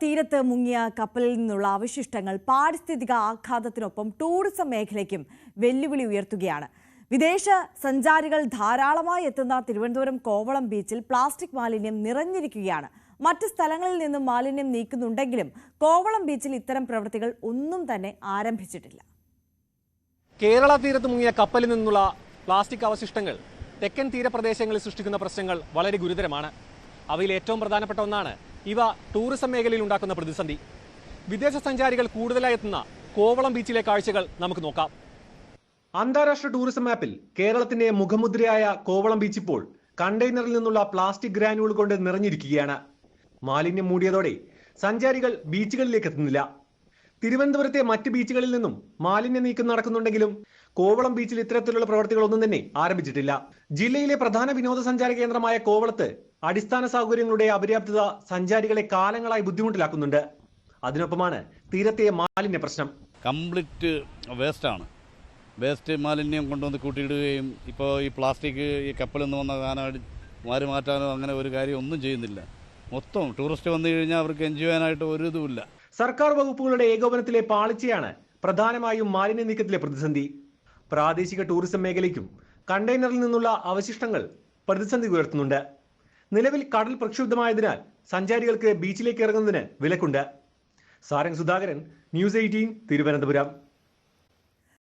തീരത്ത് മുങ്ങിയ കപ്പലിൽ നിന്നുള്ള അവശിഷ്ടങ്ങൾ പാരിസ്ഥിതിക ആഘാതത്തിനൊപ്പം ടൂറിസം മേഖലയ്ക്കും വെല്ലുവിളി ഉയർത്തുകയാണ്. വിദേശ സഞ്ചാരികൾ ധാരാളമായി എത്തുന്ന തിരുവനന്തപുരം കോവളം ബീച്ചിൽ പ്ലാസ്റ്റിക് മാലിന്യം നിറഞ്ഞിരിക്കുകയാണ്. മറ്റ് സ്ഥലങ്ങളിൽ നിന്നും മാലിന്യം നീക്കുന്നുണ്ടെങ്കിലും കോവളം ബീച്ചിൽ ഇത്തരം പ്രവൃത്തികൾ ഒന്നും തന്നെ ആരംഭിച്ചിട്ടില്ല. കേരള തീരത്ത് മുങ്ങിയ കപ്പലിൽ നിന്നുള്ള പ്ലാസ്റ്റിക് അവശിഷ്ടങ്ങൾ തെക്കൻ തീരപ്രദേശങ്ങളിൽ സൃഷ്ടിക്കുന്ന പ്രശ്നങ്ങൾ വളരെ ഗുരുതരമാണ്. അവയിൽ ഏറ്റവും പ്രധാനപ്പെട്ട ഒന്നാണ് ഇവ ടൂറിസം മേഖലയിൽ ഉണ്ടാക്കുന്ന പ്രതിസന്ധി. വിദേശ സഞ്ചാരികൾ കൂടുതലായി എത്തുന്ന കോവളം ബീച്ചിലെ കാഴ്ചകൾ നമുക്ക് നോക്കാം. അന്താരാഷ്ട്ര ടൂറിസം മാപ്പിൽ കേരളത്തിന്റെ മുഖമുദ്രയായ കോവളം ബീച്ച് ഇപ്പോൾ കണ്ടെയ്നറിൽ നിന്നുള്ള പ്ലാസ്റ്റിക് ഗ്രാനുകൾ കൊണ്ട് നിറഞ്ഞിരിക്കുകയാണ്. മാലിന്യം മൂടിയതോടെ സഞ്ചാരികൾ ബീച്ചുകളിലേക്ക് എത്തുന്നില്ല. തിരുവനന്തപുരത്തെ മറ്റ് ബീച്ചുകളിൽ നിന്നും മാലിന്യ നീക്കം നടക്കുന്നുണ്ടെങ്കിലും കോവളം ബീച്ചിൽ ഇത്തരത്തിലുള്ള പ്രവർത്തികളൊന്നും തന്നെ ആരംഭിച്ചിട്ടില്ല. ജില്ലയിലെ പ്രധാന വിനോദസഞ്ചാര കേന്ദ്രമായ കോവളത്ത് അടിസ്ഥാന സൗകര്യങ്ങളുടെ അപര്യാപ്തത സഞ്ചാരികളെ കാലങ്ങളായി ബുദ്ധിമുട്ടിലാക്കുന്നുണ്ട്. അതിനൊപ്പമാണ് തീരത്തെ മാലിന്യ പ്രശ്നം. കംപ്ലീറ്റ് വേസ്റ്റ് മാലിന്യം കൊണ്ടുവന്ന് കൂട്ടിയിടുകയും ഇപ്പോൾ ഈ പ്ലാസ്റ്റിക് ഈ കപ്പലിൽ നിന്ന് വന്ന സാധനം മാറി മാറ്റാനോ അങ്ങനെ ഒരു കാര്യം ഒന്നും ചെയ്യുന്നില്ല. മൊത്തം ടൂറിസ്റ്റ് വന്നു കഴിഞ്ഞാൽ അവർക്ക് എൻജോയ് ചെയ്യാനായിട്ട് ഒരു ഇതുമില്ല. സർക്കാർ വകുപ്പുകളുടെ ഏകോപനത്തിലെ പാളിച്ചയാണ് പ്രധാനമായും മാലിന്യ നീക്കത്തിലെ പ്രതിസന്ധി. പ്രാദേശിക ടൂറിസം മേഖലയ്ക്കും കണ്ടെയ്നറിൽ നിന്നുള്ള അവശിഷ്ടങ്ങൾ പ്രതിസന്ധി ഉയർത്തുന്നുണ്ട്. നിലവിൽ കടൽ പ്രക്ഷുബ്ധമായതിനാൽ സഞ്ചാരികൾക്ക് ബീച്ചിലേക്ക് ഇറങ്ങുന്നതിന് വിലക്കുണ്ട്. സാരംഗ് സുധാകരൻ, ന്യൂസ് 18, തിരുവനന്തപുരം.